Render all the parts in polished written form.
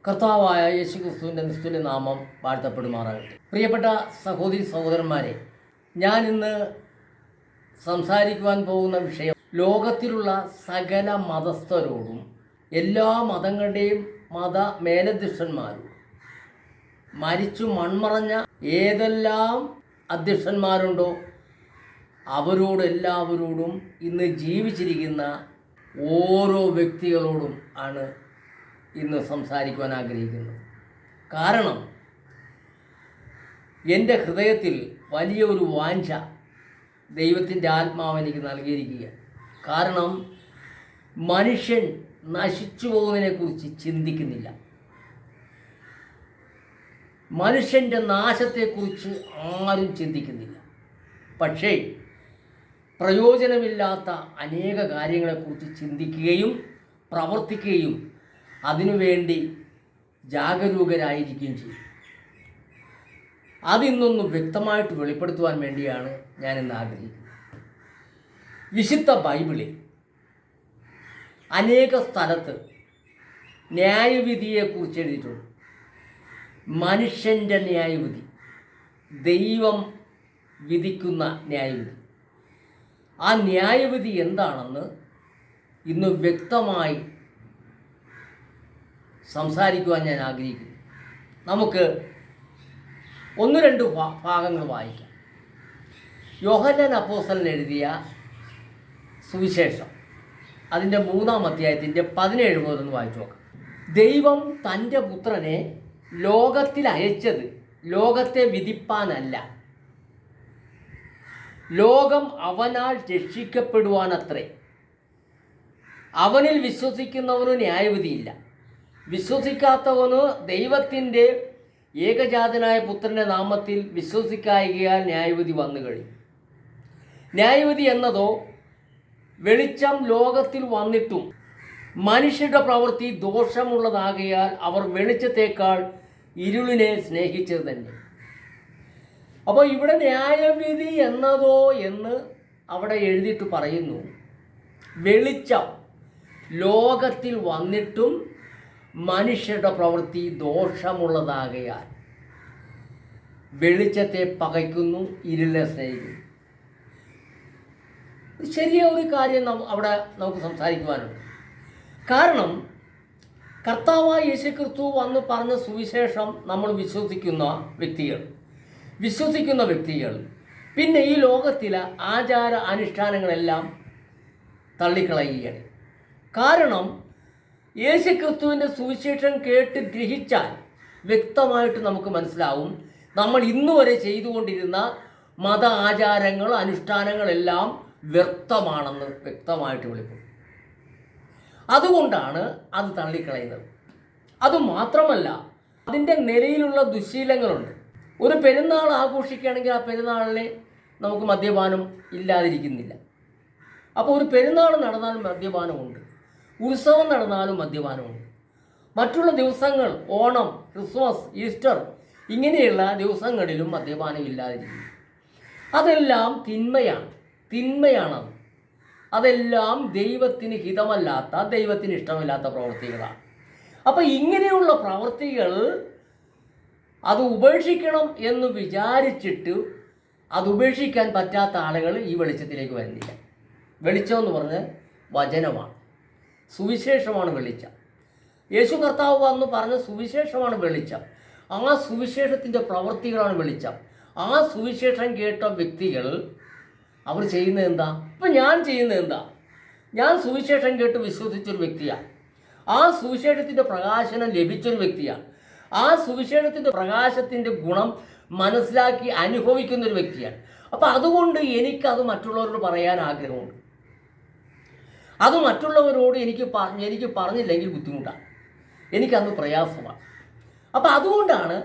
കർത്താവായ യേശുക്രിസ്തുവിൻ്റെ നിസ്തുല്യ നാമം വാഴ്ത്തപ്പെടുമാറാകട്ടെ. പ്രിയപ്പെട്ട സഹോദരി സഹോദരന്മാരെ, ഞാൻ ഇന്ന് സംസാരിക്കുവാൻ പോകുന്ന വിഷയം ലോകത്തിലുള്ള സകല മതസ്ഥരോടും എല്ലാ മതങ്ങളുടെയും മേലധ്യക്ഷന്മാരും മരിച്ചു മൺമറഞ്ഞ ഏതെല്ലാം അധ്യക്ഷന്മാരുണ്ടോ അവരോടെല്ലാവരോടും ഇന്ന് ജീവിച്ചിരിക്കുന്ന ഓരോ വ്യക്തികളോടും ആണ് ഇന്ന് സംസാരിക്കുവാൻ ആഗ്രഹിക്കുന്നത്. കാരണം എൻ്റെ ഹൃദയത്തിൽ വലിയൊരു വാഞ്ച ദൈവത്തിൻ്റെ ആത്മാവ് എനിക്ക് നൽകിയിരിക്കുക. കാരണം മനുഷ്യൻ നശിച്ചു പോകുന്നതിനെക്കുറിച്ച് ചിന്തിക്കുന്നില്ല. മനുഷ്യൻ്റെ നാശത്തെക്കുറിച്ച് ആരും ചിന്തിക്കുന്നില്ല. പക്ഷേ പ്രയോജനമില്ലാത്ത അനേക കാര്യങ്ങളെക്കുറിച്ച് ചിന്തിക്കുകയും പ്രവർത്തിക്കുകയും അതിനുവേണ്ടി ജാഗരൂകരായിരിക്കുകയും ചെയ്യും. അതിന്നൊന്ന് വ്യക്തമായിട്ട് വെളിപ്പെടുത്തുവാൻ വേണ്ടിയാണ് ഞാനിന്ന് ആഗ്രഹിക്കുന്നത്. വിശുദ്ധ ബൈബിളിൽ അനേക സ്ഥലത്ത് ന്യായവിധിയെക്കുറിച്ച് എഴുതിയിട്ടുണ്ട്. മനുഷ്യൻ്റെ ന്യായവിധി, ദൈവം വിധിക്കുന്ന ന്യായവിധി. ആ ന്യായവിധി എന്താണെന്ന് ഇന്ന് വ്യക്തമായി സംസാരിക്കുവാൻ ഞാൻ ആഗ്രഹിക്കുന്നു. നമുക്ക് ഒന്ന് രണ്ട് ഭാഗങ്ങൾ വായിക്കാം. യോഹന്നാൻ അപ്പോസ്തലൻ എഴുതിയ സുവിശേഷം അതിൻ്റെ 3-ാം അധ്യായത്തിൻ്റെ 17 മുതലൊന്ന് വായിച്ചു നോക്കാം. ദൈവം തൻ്റെ പുത്രനെ ലോകത്തിൽ അയച്ചത് ലോകത്തെ വിധിപ്പാനല്ല, ലോകം അവനാൽ രക്ഷിക്കപ്പെടുവാനത്രേ. അവനിൽ വിശ്വസിക്കുന്നവന് ന്യായവിധിയില്ല. വിശ്വസിക്കാത്തവന് ദൈവത്തിൻ്റെ ഏകജാതനായ പുത്രൻ്റെ നാമത്തിൽ വിശ്വസിക്കായികയാൽ ന്യായവിധി വന്നു കഴിഞ്ഞു. ന്യായവിധി എന്നതോ വെളിച്ചം ലോകത്തിൽ വന്നിട്ടും മനുഷ്യരുടെ പ്രവൃത്തി ദോഷമുള്ളതാകയാൽ അവർ വെളിച്ചത്തേക്കാൾ ഇരുളിനെ സ്നേഹിച്ചത് തന്നെ. അപ്പോൾ ഇവിടെ ന്യായവിധി എന്നതോ എന്ന് അവിടെ എഴുതിയിട്ട് പറയുന്നു, വെളിച്ചം ലോകത്തിൽ വന്നിട്ടും മനുഷ്യരുടെ പ്രവൃത്തി ദോഷമുള്ളതാകയാൽ വെളിച്ചത്തെ പകയ്ക്കുന്നു, ഇരുളിനെ സ്നേഹിക്കുന്നു. ശരിയായ ഒരു കാര്യം അവിടെ നമുക്ക് സംസാരിക്കുവാനുണ്ട്. കാരണം കർത്താവായ യേശുക്രിസ്തു വന്ന് പറഞ്ഞ സുവിശേഷം നമ്മൾ വിശ്വസിക്കുന്ന വ്യക്തികൾ പിന്നെ ഈ വ്യക്തികൾ ആചാര അനുഷ്ഠാനങ്ങളെല്ലാം തള്ളിക്കളയുകയാണ്. കാരണം യേശുക്രിസ്തുവിൻ്റെ സുവിശേഷം കേട്ട് ഗ്രഹിച്ചാൽ വ്യക്തമായിട്ട് നമുക്ക് മനസ്സിലാവും നമ്മൾ ഇന്നുവരെ ചെയ്തുകൊണ്ടിരുന്ന മത ആചാരങ്ങൾ അനുഷ്ഠാനങ്ങളെല്ലാം വ്യർത്ഥമാണെന്ന് വ്യക്തമായിട്ട് വെളിപ്പെടും. അതുകൊണ്ടാണ് അത് തള്ളിക്കളയുന്നത്. അതുമാത്രമല്ല, അതിൻ്റെ നിലയിലുള്ള ദുശ്ശീലങ്ങളുണ്ട്. ഒരു പെരുന്നാൾ ആഘോഷിക്കുകയാണെങ്കിൽ ആ പെരുന്നാളിനെ നമുക്ക് മദ്യപാനം ഇല്ലാതിരിക്കുന്നില്ല. അപ്പോൾ ഒരു പെരുന്നാൾ നടന്നാലും മദ്യപാനമുണ്ട്, ഉത്സവം നടന്നാലും മദ്യപാനമുണ്ട്. മറ്റുള്ള ദിവസങ്ങൾ, ഓണം, ക്രിസ്മസ്, ഈസ്റ്റർ ഇങ്ങനെയുള്ള ദിവസങ്ങളിലും മദ്യപാനം ഇല്ലാതിരിക്കുന്നു. അതെല്ലാം തിന്മയാണത്. അതെല്ലാം ദൈവത്തിന് ഹിതമല്ലാത്ത, ദൈവത്തിന് ഇഷ്ടമില്ലാത്ത പ്രവൃത്തികളാണ്. അപ്പം ഇങ്ങനെയുള്ള പ്രവൃത്തികൾ അത് ഉപേക്ഷിക്കണം എന്ന് വിചാരിച്ചിട്ട് അത് ഉപേക്ഷിക്കാൻ പറ്റാത്ത ആളുകൾ ഈ വെളിച്ചത്തിലേക്ക് വരുന്നില്ല. വെളിച്ചം എന്ന് പറഞ്ഞാൽ വചനമാണ്, സുവിശേഷമാണ് വെളിച്ചം. യേശു കർത്താവ് വന്ന് പറഞ്ഞ സുവിശേഷമാണ് വെളിച്ചം. ആ സുവിശേഷത്തിൻ്റെ പ്രവൃത്തികളാണ് വെളിച്ചം. ആ സുവിശേഷം കേട്ട വ്യക്തികൾ അവർ ചെയ്യുന്നത് എന്താ? ഇപ്പം ഞാൻ ചെയ്യുന്നത് എന്താ? ഞാൻ സുവിശേഷം കേട്ട് വിശ്വസിച്ചൊരു വ്യക്തിയാണ്. ആ സുവിശേഷത്തിൻ്റെ പ്രകാശനം ലഭിച്ചൊരു വ്യക്തിയാണ്. ആ സുവിശേഷത്തിൻ്റെ പ്രകാശത്തിൻ്റെ ഗുണം മനസ്സിലാക്കി അനുഭവിക്കുന്നൊരു വ്യക്തിയാണ്. അപ്പം അതുകൊണ്ട് എനിക്കത് മറ്റുള്ളവരോട് പറയാൻ ആഗ്രഹമുണ്ട്. അത് മറ്റുള്ളവരോട് എനിക്ക് പറഞ്ഞില്ലെങ്കിൽ ബുദ്ധിമുട്ടാണ്, എനിക്കന്ന് പ്രയാസമാണ്. അപ്പം അതുകൊണ്ടാണ്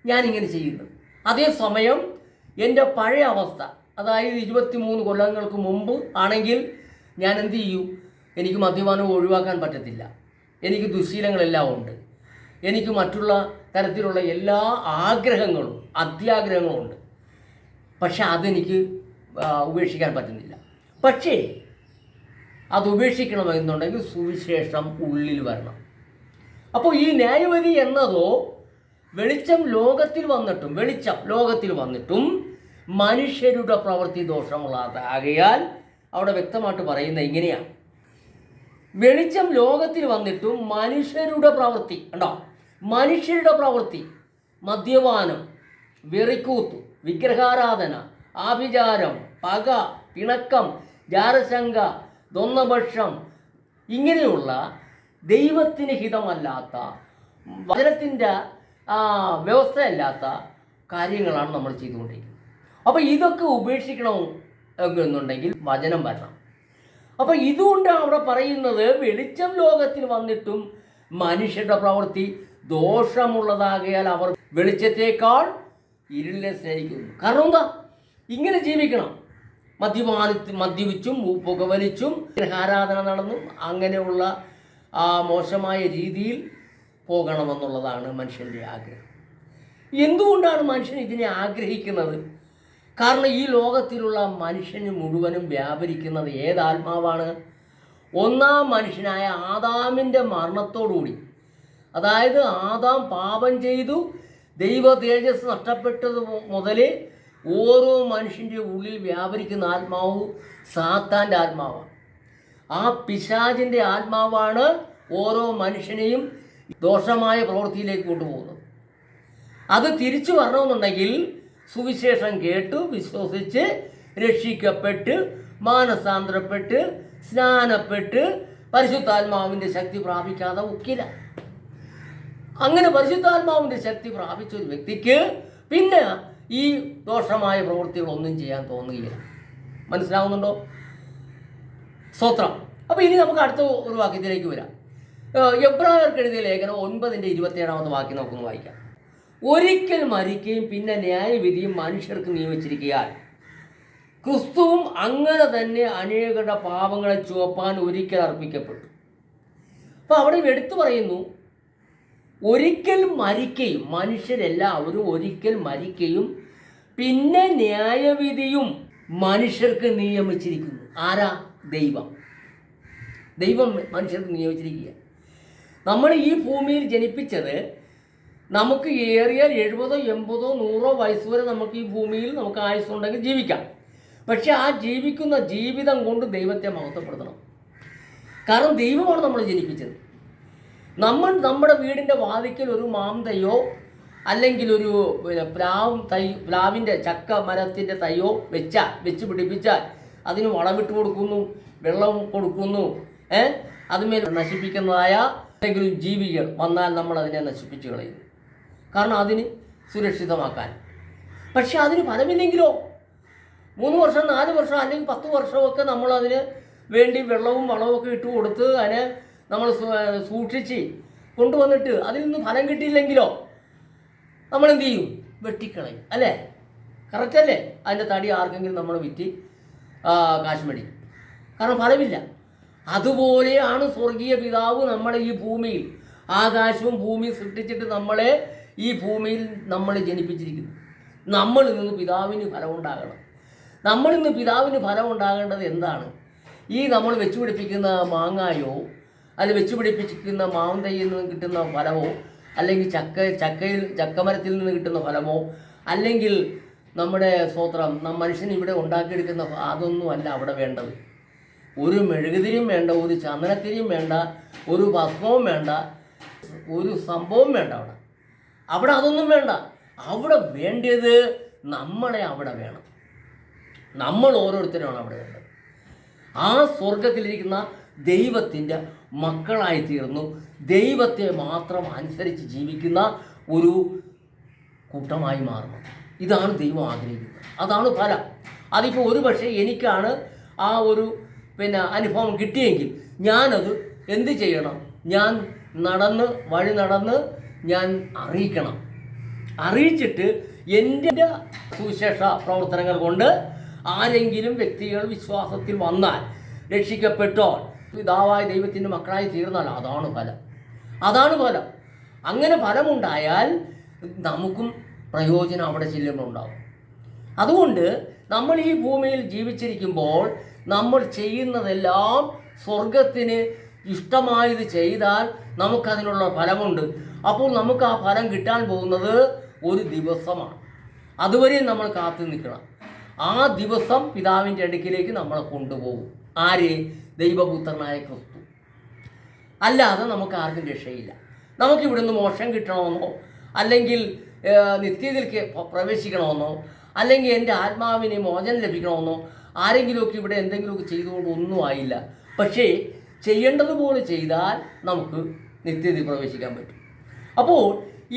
ഞാനിങ്ങനെ ചെയ്യുന്നത്. അതേസമയം എൻ്റെ പഴയ അവസ്ഥ, അതായത് 23 കൊല്ലങ്ങൾക്ക് മുമ്പ് ആണെങ്കിൽ ഞാൻ എന്ത് ചെയ്യും? എനിക്ക് മദ്യപാനം ഒഴിവാക്കാൻ പറ്റത്തില്ല, എനിക്ക് ദുശ്ശീലങ്ങളെല്ലാം ഉണ്ട്, എനിക്ക് മറ്റുള്ള തരത്തിലുള്ള എല്ലാ ആഗ്രഹങ്ങളും അത്യാഗ്രഹങ്ങളും ഉണ്ട്. പക്ഷെ അതെനിക്ക് ഉപേക്ഷിക്കാൻ പറ്റുന്നില്ല. പക്ഷേ അത് ഉപേക്ഷിക്കണമെന്നുണ്ടെങ്കിൽ സുവിശേഷം ഉള്ളിൽ വരണം. അപ്പോൾ ഈ ന്യായവിധി എന്നതോ വെളിച്ചം ലോകത്തിൽ വന്നിട്ടും മനുഷ്യരുടെ പ്രവൃത്തി ദോഷമുള്ളതാകയാൽ അവിടെ വ്യക്തമായിട്ട് പറയുന്നത് ഇങ്ങനെയാണ്. വെളിച്ചം ലോകത്തിൽ വന്നിട്ടും മനുഷ്യരുടെ പ്രവൃത്തി മദ്യപാനം, വെറിക്കൂത്ത്, വിഗ്രഹാരാധന, ആഭിചാരം, പക, പിണക്കം, ജാരശങ്ക, ദ്വന്ദ്വപക്ഷം, ഇങ്ങനെയുള്ള ദൈവത്തിന് ഹിതമല്ലാത്ത, വചനത്തിൻ്റെ വ്യവസ്ഥയല്ലാത്ത കാര്യങ്ങളാണ് നമ്മൾ ചെയ്തുകൊണ്ടിരിക്കുന്നത്. അപ്പോൾ ഇതൊക്കെ ഉപേക്ഷിക്കണം എന്നുണ്ടെങ്കിൽ വചനം വരണം. അപ്പോൾ ഇതുകൊണ്ടാണ് അവിടെ പറയുന്നത് വെളിച്ചം ലോകത്തിൽ വന്നിട്ടും മനുഷ്യരുടെ പ്രവൃത്തി ദോഷമുള്ളതാകയാൽ അവർ വെളിച്ചത്തേക്കാൾ ഇരുളിനെ സ്നേഹിക്കുന്നു. കാരണം എന്താ? ഇങ്ങനെ ജീവിക്കണം. മദ്യപിച്ചും പുകവലിച്ചും ആരാധന നടന്നും അങ്ങനെയുള്ള മോശമായ രീതിയിൽ പോകണമെന്നുള്ളതാണ് മനുഷ്യൻ്റെ ആഗ്രഹം. എന്തുകൊണ്ടാണ് മനുഷ്യൻ ഇതിനെ ആഗ്രഹിക്കുന്നത്? കാരണം ഈ ലോകത്തിലുള്ള മനുഷ്യന് മുഴുവനും വ്യാപരിക്കുന്നത് ഏതാത്മാവാണ്? ഒന്നാം മനുഷ്യനായ ആദാമിൻ്റെ മരണത്തോടുകൂടി, അതായത് ആദാം പാപം ചെയ്തു ദൈവ തേജസ് നഷ്ടപ്പെട്ടത് മുതൽ ഓരോ മനുഷ്യൻ്റെ ഉള്ളിൽ വ്യാപരിക്കുന്ന ആത്മാവ് സാത്താൻ്റെ ആത്മാവാണ്. ആ പിശാചിൻ്റെ ആത്മാവാണ് ഓരോ മനുഷ്യനെയും ദോഷമായ പ്രവൃത്തിയിലേക്ക് കൊണ്ടുപോകുന്നത്. അത് തിരിച്ചു വരണമെന്നുണ്ടെങ്കിൽ സുവിശേഷം കേട്ടു വിശ്വസിച്ച് രക്ഷിക്കപ്പെട്ട് മാനസാന്തരപ്പെട്ട് സ്നാനപ്പെട്ട് പരിശുദ്ധാത്മാവിൻ്റെ ശക്തി പ്രാപിക്കാതെ ഒക്കില്ല. അങ്ങനെ പരിശുദ്ധാത്മാവിൻ്റെ ശക്തി പ്രാപിച്ച ഒരു വ്യക്തിക്ക് പിന്നെ ഈ ദോഷമായ പ്രവൃത്തികളൊന്നും ചെയ്യാൻ തോന്നുകയില്ല. മനസ്സിലാവുന്നുണ്ടോ? സ്തോത്രം. അപ്പോൾ ഇനി നമുക്ക് അടുത്ത ഒരു വാക്യത്തിലേക്ക് വരാം. എബ്രായർക്ക് എഴുതിയ ലേഖനം 9:27 വാക്യം നമുക്കൊന്ന് വായിക്കാം. ഒരിക്കൽ മരിക്കുകയും പിന്നെ ന്യായവിധിയും മനുഷ്യർക്ക് നിയമിച്ചിരിക്കുകയാൽ ക്രിസ്തുവും അങ്ങനെ തന്നെ അനേകരുടെ പാപങ്ങളെ ചുവപ്പാൻ ഒരിക്കൽ അർപ്പിക്കപ്പെട്ടു. അപ്പോൾ അവിടെ എടുത്തു പറയുന്നു, ഒരിക്കൽ മരിക്കുകയും, മനുഷ്യരെല്ലാവരും ഒരിക്കൽ മരിക്കുകയും പിന്നെ ന്യായവിധിയും മനുഷ്യർക്ക് നിയമിച്ചിരിക്കുന്നു. ആരാ? ദൈവം മനുഷ്യർക്ക് നിയമിച്ചിരിക്കുക. നമ്മൾ ഈ ഭൂമിയിൽ ജനിപ്പിച്ചത് നമുക്ക് ഏറിയ 70, 80, 100 വയസ്സ് വരെ നമുക്ക് ഈ ഭൂമിയിൽ നമുക്ക് ആയുസ്സുണ്ടെങ്കിൽ ജീവിക്കാം. പക്ഷെ ആ ജീവിക്കുന്ന ജീവിതം കൊണ്ട് ദൈവത്തെ മഹത്വപ്പെടുത്തണം. കാരണം ദൈവമാണ് നമ്മൾ ജനിപ്പിച്ചത്. നമ്മുടെ വീടിൻ്റെ വാതിക്കൽ ഒരു മാന്തയോ അല്ലെങ്കിൽ ഒരു പ്ലാവിൻ്റെ ചക്ക മരത്തിൻ്റെ തൈയോ വെച്ച് പിടിപ്പിച്ചാൽ അതിന് വളമിട്ട് കൊടുക്കുന്നു, വെള്ളം കൊടുക്കുന്നു, അതുമേൽ നശിപ്പിക്കുന്നതായ എന്തെങ്കിലും ജീവികൾ വന്നാൽ നമ്മൾ അതിനെ നശിപ്പിച്ച് കളയുന്നു. കാരണം അതിന് സുരക്ഷിതമാക്കാൻ. പക്ഷെ അതിന് ഫലമില്ലെങ്കിലോ 3 വർഷം 4 വർഷം അല്ലെങ്കിൽ 10 വർഷമൊക്കെ നമ്മൾ അതിന് വേണ്ടി വെള്ളവും വളവും ഒക്കെ ഇട്ട് കൊടുത്ത് അതിനെ നമ്മൾ സൂക്ഷിച്ച് കൊണ്ടുവന്നിട്ട് അതിൽ നിന്ന് ഫലം കിട്ടിയില്ലെങ്കിലോ നമ്മളെന്ത് ചെയ്യും? വെട്ടിക്കളയും. അല്ലേ? കറക്റ്റല്ലേ? അതിൻ്റെ തടി ആർക്കെങ്കിലും നമ്മൾ വിറ്റ് കാശ് മേടിക്കും. കാരണം ഫലമില്ല. അതുപോലെയാണ് സ്വർഗീയ പിതാവ് നമ്മളെ ഈ ഭൂമിയിൽ, ആകാശവും ഭൂമിയും സൃഷ്ടിച്ചിട്ട് നമ്മളെ ഈ ഭൂമിയിൽ നമ്മൾ ജനിപ്പിച്ചിരിക്കുന്നു. നമ്മളിൽ നിന്ന് പിതാവിന് ഫലമുണ്ടാകണം. നമ്മളിൽ നിന്ന് പിതാവിന് ഫലം ഉണ്ടാകേണ്ടത് എന്താണ്? ഈ നമ്മൾ വെച്ച് പിടിപ്പിക്കുന്ന മാങ്ങായോ അല്ലെങ്കിൽ വെച്ച് പിടിപ്പിക്കുന്ന മാന്തയിൽ നിന്ന് കിട്ടുന്ന ഫലമോ അല്ലെങ്കിൽ ചക്കമരത്തിൽ നിന്ന് കിട്ടുന്ന ഫലമോ അല്ലെങ്കിൽ നമ്മുടെ സ്തോത്രം മനുഷ്യൻ ഇവിടെ ഉണ്ടാക്കിയെടുക്കുന്ന അതൊന്നുമല്ല അവിടെ വേണ്ടത്. ഒരു മെഴുകുതിരിയും വേണ്ട, ഒരു ചന്ദനത്തിരിയും വേണ്ട, ഒരു ഭസ്മവും വേണ്ട, ഒരു സംഭവം വേണ്ട. അവിടെ അതൊന്നും വേണ്ട. അവിടെ വേണ്ടത് നമ്മളെ അവിടെ വേണം. നമ്മൾ ഓരോരുത്തരാണ് അവിടെ വേണ്ടത്. ആ സ്വർഗത്തിലിരിക്കുന്ന ദൈവത്തിൻ്റെ മക്കളായി തീർന്നു ദൈവത്തെ മാത്രം അനുസരിച്ച് ജീവിക്കുന്ന ഒരു കൂട്ടമായി മാറണം. ഇതാണ് ദൈവം ആഗ്രഹിക്കുന്നത്. അതാണ് ഫലം. അതിപ്പോൾ ഒരു പക്ഷേ എനിക്കാണ് ആ ഒരു അനുഭവം കിട്ടിയെങ്കിൽ ഞാനത് എന്ത് ചെയ്യണം? ഞാൻ വഴി നടന്ന് ഞാൻ അറിയിക്കണം. അറിയിച്ചിട്ട് എൻ്റെ സുവിശേഷ പ്രവർത്തനങ്ങൾ കൊണ്ട് ആരെങ്കിലും വ്യക്തികൾ വിശ്വാസത്തിൽ വന്നാൽ, രക്ഷിക്കപ്പെട്ടോ, പിതാവായ ദൈവത്തിൻ്റെ മക്കളായി തീർന്നാൽ അതാണ് ഫലം. അങ്ങനെ ഫലമുണ്ടായാൽ നമുക്കും പ്രയോജനം അവിടെ ചെല്ലുമ്പോൾ ഉണ്ടാവും. അതുകൊണ്ട് നമ്മൾ ഈ ഭൂമിയിൽ ജീവിച്ചിരിക്കുമ്പോൾ നമ്മൾ ചെയ്യുന്നതെല്ലാം സ്വർഗത്തിന് ഇഷ്ടമായത് ചെയ്താൽ നമുക്കതിനുള്ള ഫലമുണ്ട്. അപ്പോൾ നമുക്ക് ആ ഫലം കിട്ടാൻ പോകുന്നത് ഒരു ദിവസമാണ്. അതുവരെ നമ്മൾ കാത്തു നിൽക്കണം. ആ ദിവസം പിതാവിൻ്റെ അടുക്കിലേക്ക് നമ്മളെ കൊണ്ടുപോകും. ആര്? ദൈവപുത്രനായ ക്രിസ്തു. അല്ലാതെ നമുക്ക് ആർക്കും രക്ഷയില്ല. നമുക്കിവിടുന്ന് മോക്ഷം കിട്ടണമെന്നോ, അല്ലെങ്കിൽ നിത്യതയിലേക്ക് പ്രവേശിക്കണമെന്നോ, അല്ലെങ്കിൽ എൻ്റെ ആത്മാവിന് മോചനം ലഭിക്കണമെന്നോ ആരെങ്കിലുമൊക്കെ ഇവിടെ എന്തെങ്കിലുമൊക്കെ ചെയ്തുകൊണ്ട് ഒന്നും ആയില്ല. പക്ഷേ ചെയ്യേണ്ടതുപോലെ ചെയ്താൽ നമുക്ക് നിത്യതയിൽ പ്രവേശിക്കാൻ പറ്റും. അപ്പോൾ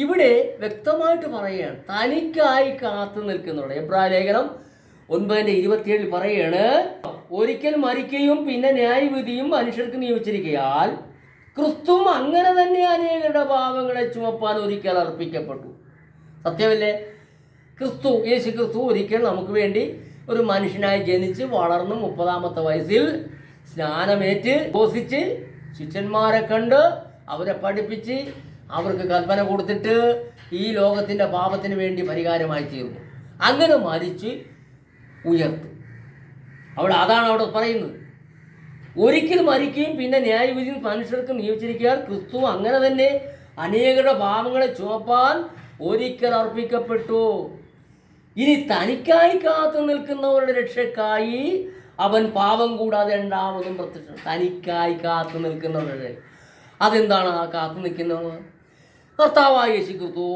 ഇവിടെ വ്യക്തമായിട്ട് പറയുകയാണ്, തനിക്കായി കാത്തു നിൽക്കുന്നവരുടെ. എബ്രായ ലേഖനം 9:27 പറയുകയാണ്, ഒരിക്കൽ മരിക്കുകയും പിന്നെ ന്യായവിധിയും മനുഷ്യർക്ക് നിയോഗിച്ചിരിക്കയാൽ ക്രിസ്തുവും അങ്ങനെ തന്നെ അനേകരുടെ പാപങ്ങളെ ചുമപ്പാൻ ഒരിക്കൽ അർപ്പിക്കപ്പെട്ടു. സത്യമല്ലേ? യേശു ക്രിസ്തു ഒരിക്കൽ നമുക്ക് വേണ്ടി ഒരു മനുഷ്യനായി ജനിച്ച് വളർന്ന് 30-ാമത്തെ വയസ്സിൽ സ്നാനമേറ്റ് ഉപവസിച്ച് ശിഷ്യന്മാരെ കണ്ട് അവരെ പഠിപ്പിച്ച് അവർക്ക് കൽപ്പന കൊടുത്തിട്ട് ഈ ലോകത്തിൻ്റെ പാപത്തിന് വേണ്ടി പരിഹാരമായി തീർന്നു. അങ്ങനെ മരിച്ച് ഉയർത്തു. അതാണ് അവിടെ പറയുന്നത്. ഒരിക്കൽ മരിക്കുകയും പിന്നെ ന്യായവിധി മനുഷ്യർക്ക് നിയോഗിച്ചിരിക്കാൻ ക്രിസ്തു അങ്ങനെ തന്നെ അനേകരുടെ പാപങ്ങളെ ചുമപ്പാൻ ഒരിക്കൽ അർപ്പിക്കപ്പെട്ടു. ഇനി തനിക്കായി കാത്തു നിൽക്കുന്നവരുടെ രക്ഷക്കായി അവൻ പാപം കൂടാതെ രണ്ടാമതും പ്രത്യക്ഷം. തനിക്കായി കാത്തു നിൽക്കുന്നവരുടെ അതെന്താണ്? ആ കാത്തു നിൽക്കുന്നവർ കർത്താവായ യേശു ക്രിസ്തു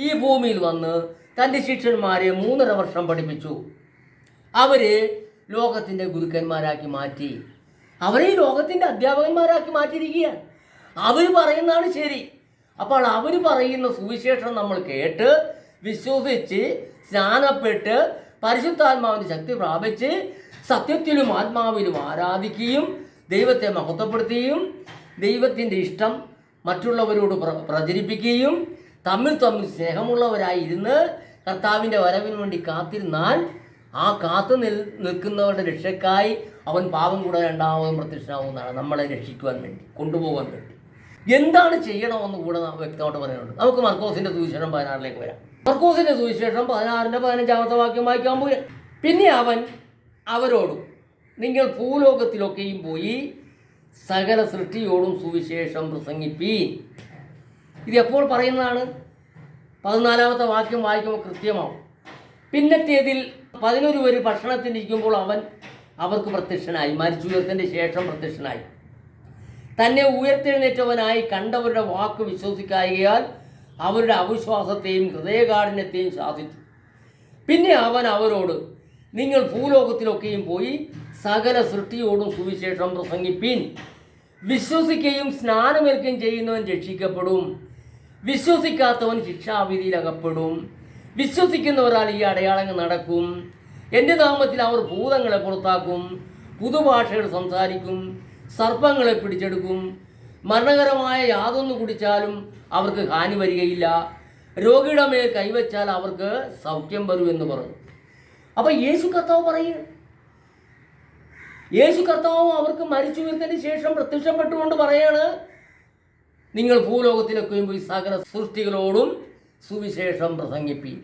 ഈ ഭൂമിയിൽ വന്ന് തൻ്റെ ശിഷ്യന്മാരെ 3.5 വർഷം പഠിപ്പിച്ചു. അവരെ ലോകത്തിൻ്റെ ഗുരുക്കന്മാരാക്കി മാറ്റി. അവരെ ഈ ലോകത്തിൻ്റെ അധ്യാപകന്മാരാക്കി മാറ്റിയിരിക്കുകയാണ്. അവർ പറയുന്നതാണ് ശരി. അപ്പോൾ അവർ പറയുന്ന സുവിശേഷം നമ്മൾ കേട്ട് വിശ്വസിച്ച് സ്നാനപ്പെട്ട് പരിശുദ്ധാത്മാവിൻ്റെ ശക്തി പ്രാപിച്ച് സത്യത്തിലും ആത്മാവിലും ആരാധിക്കുകയും ദൈവത്തെ മഹത്വപ്പെടുത്തുകയും ദൈവത്തിൻ്റെ ഇഷ്ടം മറ്റുള്ളവരോട് പ്രചരിപ്പിക്കുകയും തമ്മിൽ സ്നേഹമുള്ളവരായി ഇരുന്ന് കർത്താവിൻ്റെ വരവിന് വേണ്ടി കാത്തിരുന്നാൽ ആ കാത്തു നിൽക്കുന്നവരുടെ രക്ഷക്കായി അവൻ പാപം കൂടെ രണ്ടാമതും പ്രത്യക്ഷനാവുന്നതാണ്. നമ്മളെ രക്ഷിക്കുവാൻ വേണ്ടി, കൊണ്ടുപോകാൻ വേണ്ടി. എന്താണ് ചെയ്യണമെന്ന് കൂടെ വ്യക്തമായിട്ട് പറയുന്നുണ്ട്. നമുക്ക് മർക്കോസിൻ്റെ സുവിശേഷം 16 വരാം. മർക്കോസിൻ്റെ സുവിശേഷം 16-15 വാക്യം വായിക്കാൻ പോയി. പിന്നെ അവൻ അവരോടും, നിങ്ങൾ ഭൂലോകത്തിലൊക്കെയും പോയി സകല സൃഷ്ടിയോടും സുവിശേഷം പ്രസംഗിപ്പീൻ. ഇത് എപ്പോൾ പറയുന്നതാണ്? 14-ാമത്തെ വാക്യം വായിക്കുമ്പോൾ കൃത്യമാവും. പിന്നത്തേതിൽ 11 പേര് ഭക്ഷണത്തിനിരിക്കുമ്പോൾ അവൻ അവർക്ക് പ്രത്യക്ഷനായി. മരിച്ചുയർത്തതിൻ്റെ ശേഷം പ്രത്യക്ഷനായി. തന്നെ ഉയർത്തെഴുന്നേറ്റവനായി കണ്ടവരുടെ വാക്ക് വിശ്വസിക്കായകയാൽ അവരുടെ അവിശ്വാസത്തെയും ഹൃദയകാഠിന്യത്തെയും ശാസിച്ചു. പിന്നെ അവൻ അവരോട്, നിങ്ങൾ ഭൂലോകത്തിലൊക്കെയും പോയി സകല സൃഷ്ടിയോടും സുവിശേഷം പ്രസംഗിപ്പീൻ. വിശ്വസിക്കുകയും സ്നാനമേൽക്കുകയും ചെയ്യുന്നവൻ രക്ഷിക്കപ്പെടും, വിശ്വസിക്കാത്തവൻ ശിക്ഷാവിധിയിൽ അകപ്പെടും. വിശ്വസിക്കുന്നവരാൽ ഈ അടയാളങ്ങൾ നടക്കും. എൻ്റെ നാമത്തിൽ അവർ ഭൂതങ്ങളെ പുറത്താക്കും, പുതുഭാഷകൾ സംസാരിക്കും, സർപ്പങ്ങളെ പിടിച്ചെടുക്കും, മരണകരമായ യാതൊന്നു കുടിച്ചാലും അവർക്ക് ഹാനി വരികയില്ല, രോഗിയുടെ മേൽ കൈവച്ചാൽ അവർക്ക് സൗഖ്യം വരും എന്ന് പറഞ്ഞു. അപ്പം യേശു കർത്താവ് പറയും, യേശു കർത്താവ് അവർക്ക് മരിച്ചു വീഴ്ത്തതിന് ശേഷം പ്രത്യക്ഷപ്പെട്ടുകൊണ്ട് പറയാണ്, നിങ്ങൾ ഭൂലോകത്തിലൊക്കെയും പോയി സകല സൃഷ്ടികളോടും സുവിശേഷം പ്രസംഗിപ്പീൻ.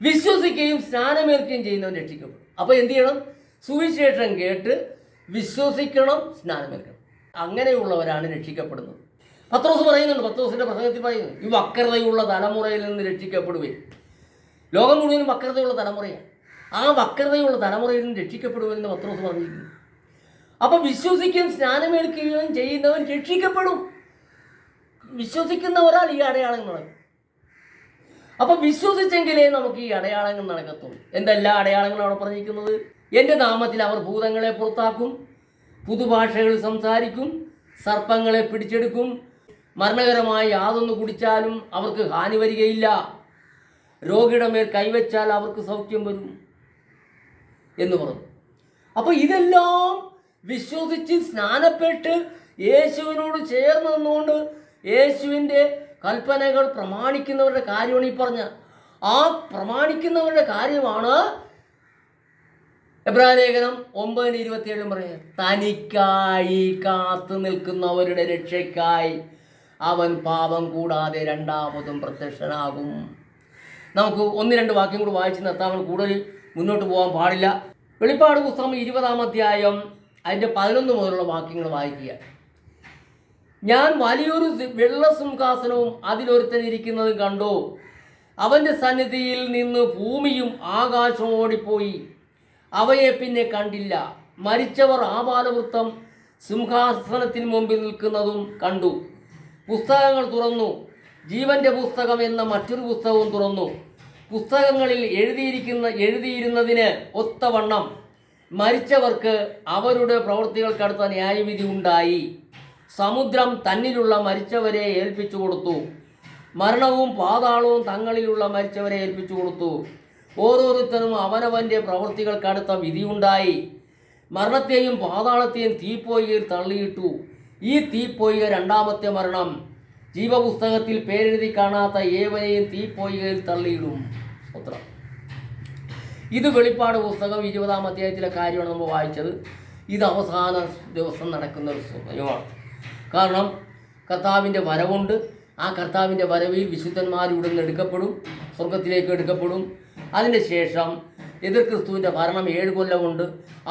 വിശ്വസിക്കുകയും സ്നാനമേൽക്കുകയും ചെയ്യുന്നവൻ രക്ഷിക്കപ്പെടും. അപ്പോൾ എന്ത് ചെയ്യണം? സുവിശേഷം കേട്ട് വിശ്വസിക്കണം, സ്നാനമേൽക്കണം. അങ്ങനെയുള്ളവരാണ് രക്ഷിക്കപ്പെടുന്നത്. പത്രോസ് പറയുന്നുണ്ട്, പത്രോസിൻ്റെ പ്രസംഗത്തിൽ പറയുന്നു, ഈ വക്രതയുള്ള തലമുറയിൽ നിന്ന് രക്ഷിക്കപ്പെടുവേ. ലോകം മുഴുവനും വക്രതയുള്ള തലമുറയാണ്. ആ വക്രതയുള്ള തലമുറയിൽ നിന്ന് രക്ഷിക്കപ്പെടുമെന്ന് പത്രോസ് പറഞ്ഞിരിക്കുന്നു. അപ്പം വിശ്വസിക്കുകയും സ്നാനമേൽക്കുകയും ചെയ്യുന്നവൻ രക്ഷിക്കപ്പെടും. വിശ്വസിക്കുന്ന ഒരാൾ ഈ അടയാളങ്ങൾ നടക്കും. അപ്പം വിശ്വസിച്ചെങ്കിലേ നമുക്ക് ഈ അടയാളങ്ങൾ നടക്കത്തുള്ളൂ. എന്തെല്ലാം അടയാളങ്ങളും അവിടെ പറഞ്ഞിരിക്കുന്നത്? എൻ്റെ നാമത്തിൽ അവർ ഭൂതങ്ങളെ പുറത്താക്കും, പുതുഭാഷകൾ സംസാരിക്കും, സർപ്പങ്ങളെ പിടിച്ചെടുക്കും, മരണകരമായ യാതൊന്നു കുടിച്ചാലും അവർക്ക് ഹാനി വരികയില്ല, രോഗിയുടെ മേൽ കൈവച്ചാൽ അവർക്ക് സൗഖ്യം വരും എന്ന് പറഞ്ഞു. അപ്പോൾ ഇതെല്ലാം വിശ്വസിച്ച് സ്നാനപ്പെട്ട് യേശുവിനോട് ചേർന്ന് നിന്നുകൊണ്ട് യേശുവിൻ്റെ കൽപ്പനകൾ പ്രമാണിക്കുന്നവരുടെ കാര്യമാണ് ഈ പറഞ്ഞ. ആ പ്രമാണിക്കുന്നവരുടെ കാര്യമാണ് എബ്രായ ലേഖനം 9:27 പറയുന്നത്. തനിക്കായി കാത്തു നിൽക്കുന്നവരുടെ രക്ഷയ്ക്കായി അവൻ പാപം കൂടാതെ രണ്ടാമതും പ്രത്യക്ഷനാകും. നമുക്ക് 1-2 വാക്യം കൂടി വായിച്ച് നിർത്താൻ, കൂടുതൽ മുന്നോട്ട് പോകാൻ പാടില്ല. വെളിപ്പാട് പുസ്തകം 20-ാം അധ്യായം അതിൻ്റെ 11 മുതലുള്ള വാക്യങ്ങൾ വായിക്കുക. ഞാൻ വലിയൊരു വെള്ള സിംഹാസനവും അതിലൊരുത്തൻ ഇരിക്കുന്നതും കണ്ടു. അവൻ്റെ സന്നിധിയിൽ നിന്ന് ഭൂമിയും ആകാശവും ഓടിപ്പോയി, അവയെ പിന്നെ കണ്ടില്ല. മരിച്ചവർ ആപാലവൃത്തം സിംഹാസനത്തിന് മുമ്പിൽ നിൽക്കുന്നതും കണ്ടു. പുസ്തകങ്ങൾ തുറന്നു. ജീവന്റെ പുസ്തകം എന്ന മറ്റൊരു പുസ്തകവും തുറന്നു. പുസ്തകങ്ങളിൽ എഴുതിയിരുന്നതിന് ഒത്തവണ്ണം മരിച്ചവർക്ക് അവരുടെ പ്രവൃത്തികൾക്കടുത്ത ന്യായവിധി ഉണ്ടായി. സമുദ്രം തന്നിലുള്ള മരിച്ചവരെ ഏൽപ്പിച്ചു കൊടുത്തു. മരണവും പാതാളവും തങ്ങളിലുള്ള മരിച്ചവരെ ഏൽപ്പിച്ചു കൊടുത്തു. ഓരോരുത്തരും അവനവൻ്റെ പ്രവൃത്തികൾക്കടുത്ത വിധിയുണ്ടായി. മരണത്തെയും പാതാളത്തെയും തീപ്പൊയ്കയിൽ തള്ളിയിട്ടു. ഈ തീപ്പൊയ്ക രണ്ടാമത്തെ മരണം. ജീവപുസ്തകത്തിൽ പേരെഴുതി കാണാത്ത ഏവനെയും തീപ്പൊയ്കയിൽ തള്ളിയിടും. സ്തോത്രം. ഇത് വെളിപ്പാട് പുസ്തകം 20-ാം അധ്യായത്തിലെ കാര്യമാണ് നമ്മൾ വായിച്ചത്. ഇത് അവസാന ദിവസം നടക്കുന്ന ഒരു സമയമാണ്. കാരണം കർത്താവിൻ്റെ വരവുണ്ട്. ആ കർത്താവിൻ്റെ വരവിൽ വിശുദ്ധന്മാർ ഇവിടെ നിന്ന് എടുക്കപ്പെടും, സ്വർഗത്തിലേക്ക് എടുക്കപ്പെടും. അതിന് ശേഷം എതിർ ക്രിസ്തുവിൻ്റെ ഭരണം 7 കൊല്ലമുണ്ട്.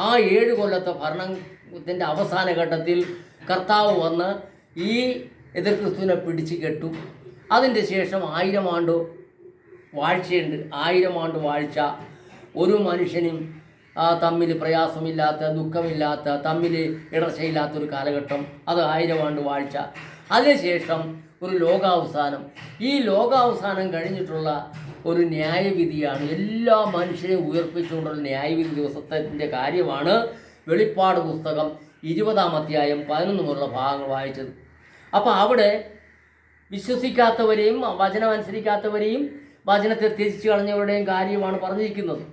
ആ 7 കൊല്ലത്തെ ഭരണത്തിൻ്റെ അവസാന ഘട്ടത്തിൽ കർത്താവ് വന്ന് ഈ എതിർ ക്രിസ്തുവിനെ പിടിച്ച് കെട്ടും. അതിൻ്റെ ശേഷം 1000 ആണ്ട് വാഴ്ചയുണ്ട്. 1000 ആണ്ട് വാഴ്ച ഒരു മനുഷ്യനും തമ്മിൽ പ്രയാസമില്ലാത്ത, ദുഃഖമില്ലാത്ത, തമ്മിൽ ഇടർച്ചയില്ലാത്തൊരു കാലഘട്ടം. അത് 1000 ആണ്ട് വാഴ്ച. അതിനുശേഷം ഒരു ലോകാവസാനം. ഈ ലോകാവസാനം കഴിഞ്ഞിട്ടുള്ള ഒരു ന്യായവിധിയാണ്. എല്ലാ മനുഷ്യരെയും ഉയർപ്പിച്ചുകൊണ്ടുള്ള ന്യായവിധി ദിവസത്തിൻ്റെ കാര്യമാണ് വെളിപ്പാട് പുസ്തകം 20-ാം അധ്യായം 11 മുതലുള്ള ഭാഗങ്ങൾ വായിച്ചത്. അപ്പോൾ അവിടെ വിശ്വസിക്കാത്തവരെയും വചനം അനുസരിക്കാത്തവരെയും വചനത്തെ തിരിച്ചു കളഞ്ഞവരുടെയും കാര്യമാണ് പറഞ്ഞിരിക്കുന്നത്.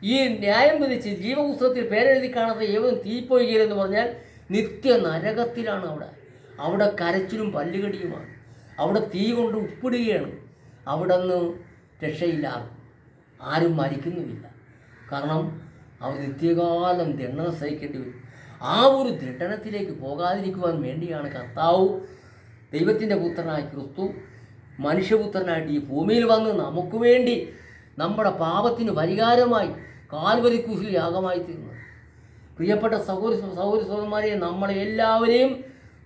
ഈ ന്യായം വിധിച്ച് ജീവപുസ്തകത്തിൽ പേരെഴുതി കാണാത്ത ഏവരും തീപ്പൊയ്കയിലെന്ന് പറഞ്ഞാൽ നിത്യ നരകത്തിലാണ്. അവിടെ കരച്ചിലും പല്ലുകടിയുമാണ്. അവിടെ തീ കൊണ്ട് ഉപ്പിടുകയാണ്. അവിടെ നിന്ന് രക്ഷയില്ല. ആരും മരിക്കുന്നുമില്ല. കാരണം അവർ നിത്യകാലം ദണ്ഡനം സഹിക്കേണ്ടി വരും. ആ ഒരു ദണ്ഡനത്തിലേക്ക് പോകാതിരിക്കുവാൻ വേണ്ടിയാണ് കർത്താവ് ദൈവത്തിൻ്റെ പുത്രനായ ക്രിസ്തു മനുഷ്യപുത്രനായിട്ട് ഈ ഭൂമിയിൽ വന്ന് നമുക്ക് വേണ്ടി നമ്മുടെ പാപത്തിന് പരിഹാരമായി കാൽവരി ക്രൂശിൽ യാഗമായി തീർന്നത്. പ്രിയപ്പെട്ട സഹോദരന്മാരെ, നമ്മളെ എല്ലാവരെയും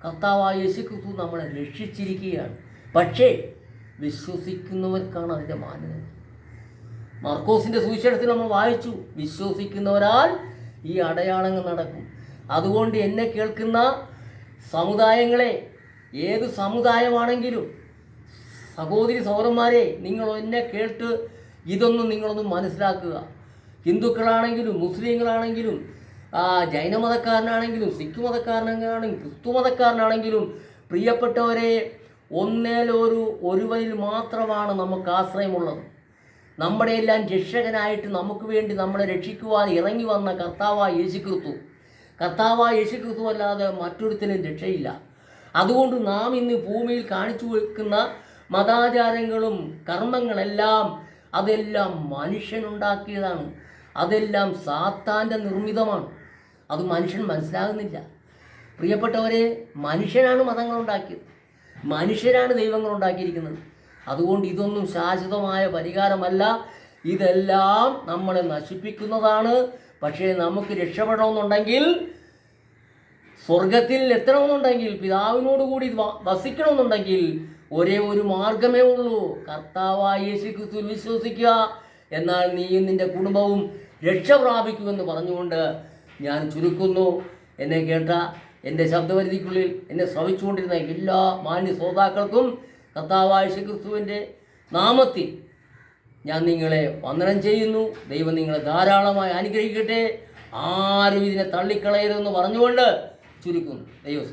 കർത്താവായ യേശു ക്രിസ്തു നമ്മളെ രക്ഷിച്ചിരിക്കുകയാണ്. പക്ഷേ വിശ്വസിക്കുന്നവർക്കാണ് അതിൻ്റെ മാന്യത. മാർക്കോസിൻ്റെ സുവിശേഷത്തിൽ നമ്മൾ വായിച്ചു, വിശ്വസിക്കുന്നവരാൽ ഈ അടയാളങ്ങൾ നടക്കും. അതുകൊണ്ട് എന്നെ കേൾക്കുന്ന സമുദായങ്ങളെ, ഏത് സമുദായമാണെങ്കിലും സഹോദരി സഹോദരന്മാരെ, നിങ്ങൾ എന്നെ കേട്ട് ഇതൊന്നും നിങ്ങളൊന്ന് മനസ്സിലാക്കുക. ഹിന്ദുക്കളാണെങ്കിലും മുസ്ലിങ്ങളാണെങ്കിലും ജൈനമതക്കാരനാണെങ്കിലും സിഖ് മതക്കാരനാണെങ്കിലും ക്രിസ്തു മതക്കാരനാണെങ്കിലും പ്രിയപ്പെട്ടവരെ, ഒരുവനിൽ മാത്രമാണ് നമുക്ക് ആശ്രയമുള്ളത്. നമ്മുടെ എല്ലാം രക്ഷകനായിട്ട് നമുക്ക് വേണ്ടി നമ്മളെ രക്ഷിക്കുവാൻ ഇറങ്ങി വന്ന കർത്താവായ യേശുക്രിസ്തു. കർത്താവായ യേശുക്രിസ്തു അല്ലാതെ മറ്റൊരുത്തിനും രക്ഷയില്ല. അതുകൊണ്ട് നാം ഇന്ന് ഭൂമിയിൽ കാണിച്ചു വെക്കുന്ന മതാചാരങ്ങളും കർമ്മങ്ങളെല്ലാം അതെല്ലാം മനുഷ്യനുണ്ടാക്കിയതാണ്. അതെല്ലാം സാത്താൻ്റെ നിർമ്മിതമാണ്. അത് മനുഷ്യൻ മനസ്സിലാകുന്നില്ല. പ്രിയപ്പെട്ടവരെ, മനുഷ്യനാണ് മതങ്ങളുണ്ടാക്കിയത്, മനുഷ്യരാണ് ദൈവങ്ങളുണ്ടാക്കിയിരിക്കുന്നത്. അതുകൊണ്ട് ഇതൊന്നും ശാശ്വതമായ പരിഹാരമല്ല. ഇതെല്ലാം നമ്മളെ നശിപ്പിക്കുന്നതാണ്. പക്ഷേ നമുക്ക് രക്ഷപ്പെടണമെന്നുണ്ടെങ്കിൽ, സ്വർഗത്തിൽ എത്തണമെന്നുണ്ടെങ്കിൽ, പിതാവിനോടുകൂടി വസിക്കണമെന്നുണ്ടെങ്കിൽ ഒരേ ഒരു മാർഗമേ ഉള്ളൂ, കർത്താവായ യേശുക്രിസ്തുവിൽ വിശ്വസിക്കുക. എന്നാൽ നീയും നിൻ്റെ കുടുംബവും രക്ഷ പ്രാപിക്കുമെന്ന് പറഞ്ഞുകൊണ്ട് ഞാൻ ചുരുക്കുന്നു. എന്നെ കേട്ട എൻ്റെ ശബ്ദപരിധിക്കുള്ളിൽ എന്നെ ശ്രവിച്ചുകൊണ്ടിരുന്ന എല്ലാ മാന്യ ശ്രോതാക്കൾക്കും കർത്താവായ യേശുക്രിസ്തുവിൻ്റെ നാമത്തിൽ ഞാൻ നിങ്ങളെ വന്ദനം ചെയ്യുന്നു. ദൈവം നിങ്ങളെ ധാരാളമായി അനുഗ്രഹിക്കട്ടെ. ആരും ഇതിനെ തള്ളിക്കളയരുതെന്ന് പറഞ്ഞുകൊണ്ട് ചുരുക്കുന്നു. ദൈവം